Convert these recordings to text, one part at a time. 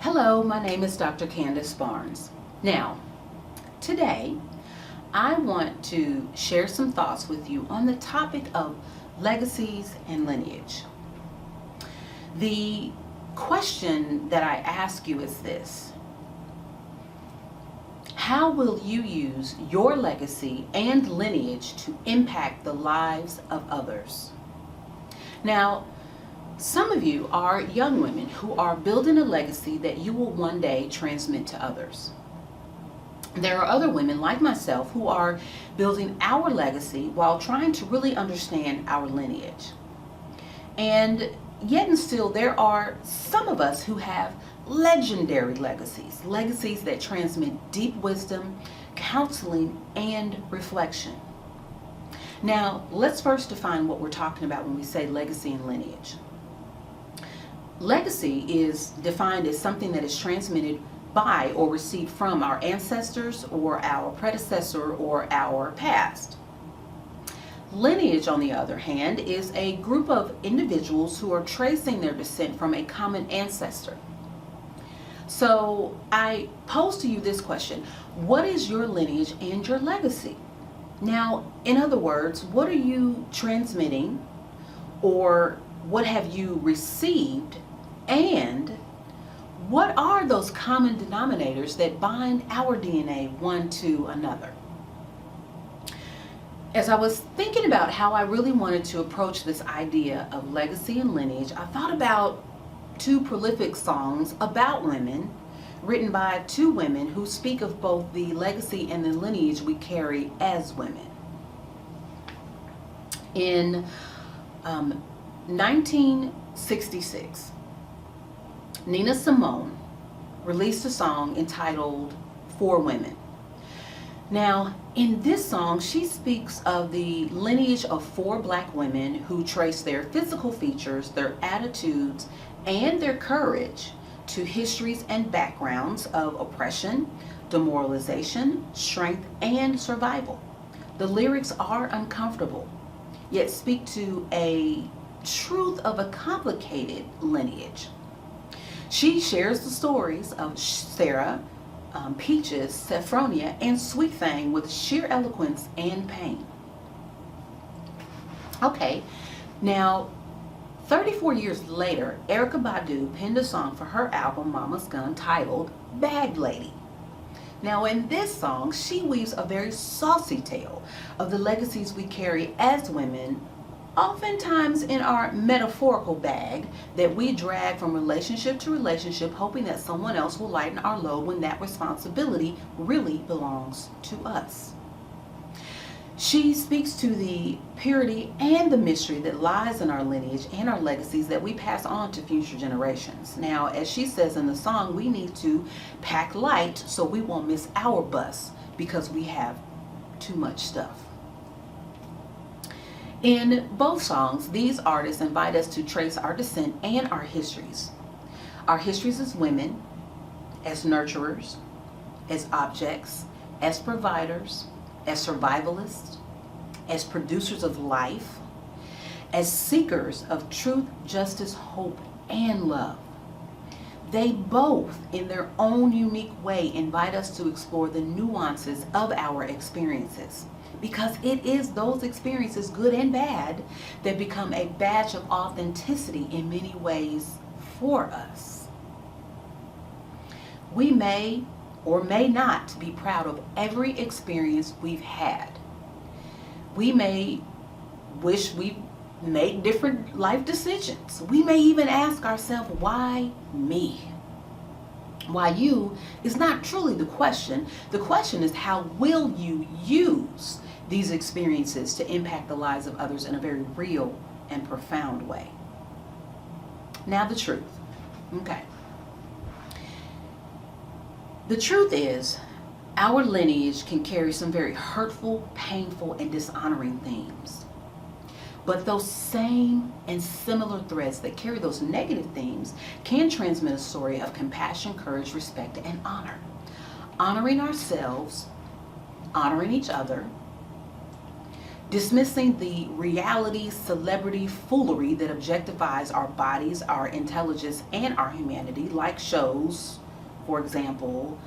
Hello, my name is Dr. Candace Barnes. Now, today I want to share some thoughts with you on the topic of legacies and lineage. The question that I ask you is this: how will you use your legacy and lineage to impact the lives of others? Now, some of you are young women who are building a legacy that you will one day transmit to others. There are other women like myself who are building our legacy while trying to really understand our lineage. And yet and still, there are some of us who have legendary legacies that transmit deep wisdom, counseling, and reflection. Now, let's first define what we're talking about when we say legacy and lineage. Legacy is defined as something that is transmitted by or received from our ancestors or our predecessor or our past. Lineage, on the other hand, is a group of individuals who are tracing their descent from a common ancestor. So I pose to you this question: what is your lineage and your legacy? Now, in other words, what are you transmitting, or what have you received, and what are those common denominators that bind our DNA one to another? As I was thinking about how I really wanted to approach this idea of legacy and lineage, I thought about two prolific songs about women written by two women who speak of both the legacy and the lineage we carry as women. In 1966, Nina Simone released a song entitled "For Women." Now, in this song, she speaks of the lineage of four black women who trace their physical features, their attitudes, and their courage to histories and backgrounds of oppression, demoralization, strength, and survival. The lyrics are uncomfortable, yet speak to a truth of a complicated lineage. She shares the stories of Sarah, Peaches, Sophronia, and Sweet Thing with sheer eloquence and pain. Okay, now 34 years later, Erykah Badu penned a song for her album Mama's Gun titled "Bag Lady." Now, in this song, she weaves a very saucy tale of the legacies we carry as women, oftentimes in our metaphorical bag that we drag from relationship to relationship, hoping that someone else will lighten our load when that responsibility really belongs to us. She speaks to the purity and the mystery that lies in our lineage and our legacies that we pass on to future generations. Now, as she says in the song, we need to pack light so we won't miss our bus because we have too much stuff. In both songs, these artists invite us to trace our descent and our histories. Our histories as women, as nurturers, as objects, as providers, as survivalists, as producers of life, as seekers of truth, justice, hope, and love. They both, in their own unique way, invite us to explore the nuances of our experiences, because it is those experiences, good and bad, that become a badge of authenticity in many ways for us. We may or may not be proud of every experience we've had. We may wish we made different life decisions. We may even ask ourselves, why me? Why you is not truly the question. The question is, how will you use these experiences to impact the lives of others in a very real and profound way? Now, the truth. Okay. The truth is, our lineage can carry some very hurtful, painful, and dishonoring themes. But those same and similar threads that carry those negative themes can transmit a story of compassion, courage, respect, and honor. Honoring ourselves, honoring each other, dismissing the reality celebrity foolery that objectifies our bodies, our intelligence, and our humanity, like shows, for example,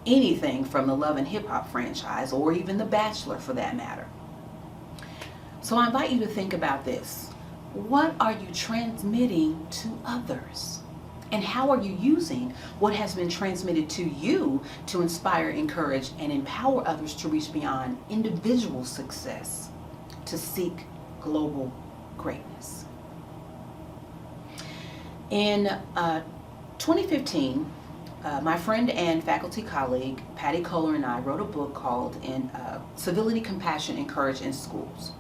anything from the Love and Hip Hop franchise, or even The Bachelor for that matter. So I invite you to think about this. What are you transmitting to others? And how are you using what has been transmitted to you to inspire, encourage, and empower others to reach beyond individual success to seek global greatness? In 2015, my friend and faculty colleague, Patty Kohler, and I wrote a book called Civility, Compassion, and Courage in Schools.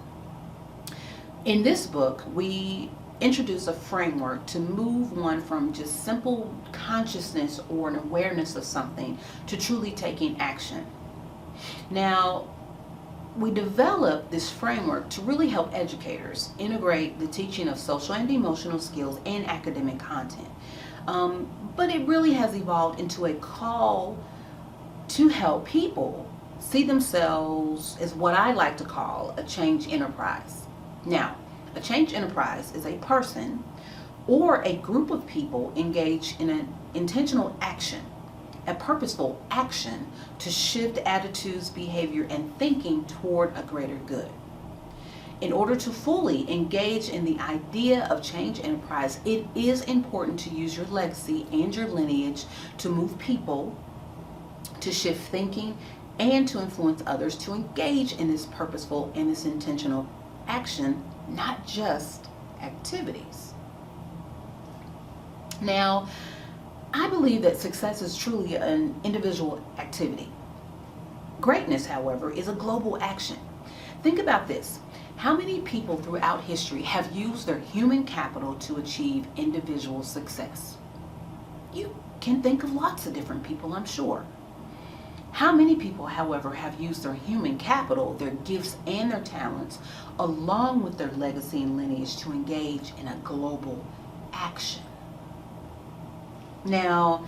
In this book, we introduce a framework to move one from just simple consciousness or an awareness of something to truly taking action. Now, we developed this framework to really help educators integrate the teaching of social and emotional skills in academic content. But it really has evolved into a call to help people see themselves as what I like to call a change enterprise. Now, a change enterprise is a person or a group of people engaged in an intentional action, a purposeful action to shift attitudes, behavior, and thinking toward a greater good. In order to fully engage in the idea of change enterprise, it is important to use your legacy and your lineage to move people, to shift thinking, and to influence others to engage in this purposeful and this intentional action, not just activities. Now, I believe that success is truly an individual activity. Greatness, however, is a global action. Think about this. How many people throughout history have used their human capital to achieve individual success? You can think of lots of different people, I'm sure. How many people, however, have used their human capital, their gifts and their talents, along with their legacy and lineage to engage in a global action? Now,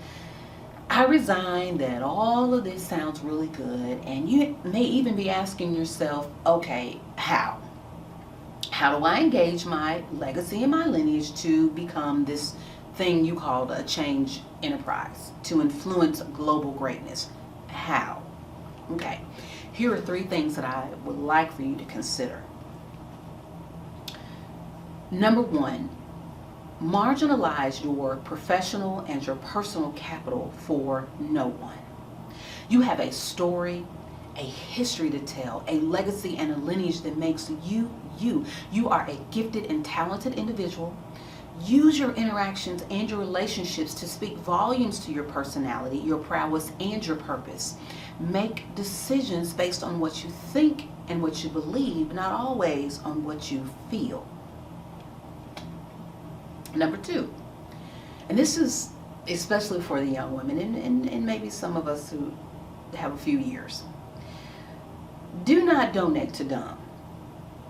I resign that all of this sounds really good, and you may even be asking yourself, okay, how? How do I engage my legacy and my lineage to become this thing you called a change enterprise, to influence global greatness? How? Okay, here are 3 things that I would like for you to consider. Number 1, marginalize your professional and your personal capital for no one. You have a story, a history to tell, a legacy and a lineage that makes you you. You are a gifted and talented individual. Use your interactions and your relationships to speak volumes to your personality, your prowess, and your purpose. Make decisions based on what you think and what you believe, not always on what you feel. Number 2, and this is especially for the young women and maybe some of us who have a few years. Do not donate to dumb.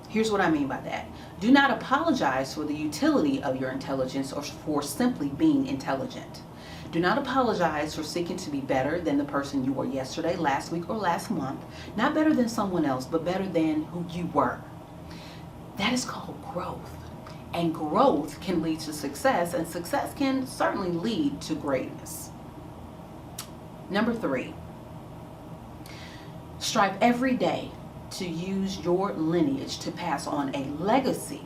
Here's what I mean by that. Do not apologize for the utility of your intelligence or for simply being intelligent. Do not apologize for seeking to be better than the person you were yesterday, last week, or last month. Not better than someone else, but better than who you were. That is called growth. And growth can lead to success, and success can certainly lead to greatness. Number 3, strive every day to use your lineage to pass on a legacy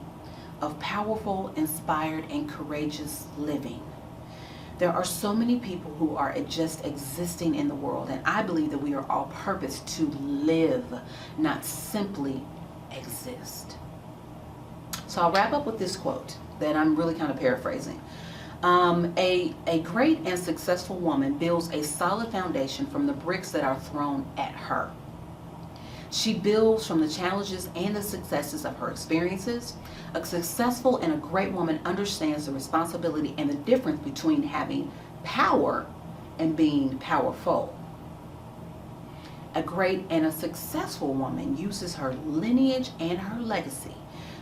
of powerful, inspired, and courageous living. There are so many people who are just existing in the world, and I believe that we are all purposed to live, not simply exist. So I'll wrap up with this quote that I'm really kind of paraphrasing. A great and successful woman builds a solid foundation from the bricks that are thrown at her. She builds from the challenges and the successes of her experiences. A successful and a great woman understands the responsibility and the difference between having power and being powerful. A great and a successful woman uses her lineage and her legacy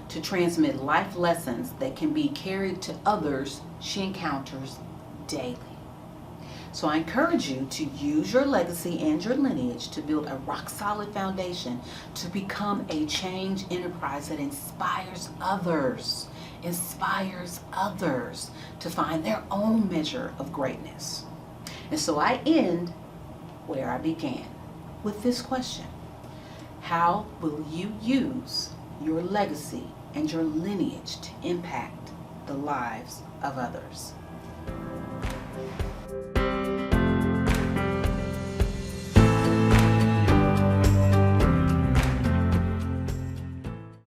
to transmit life lessons that can be carried to others she encounters daily. So I encourage you to use your legacy and your lineage to build a rock-solid foundation to become a change enterprise that inspires others to find their own measure of greatness. And so I end where I began, with this question: how will you use your legacy and your lineage to impact the lives of others?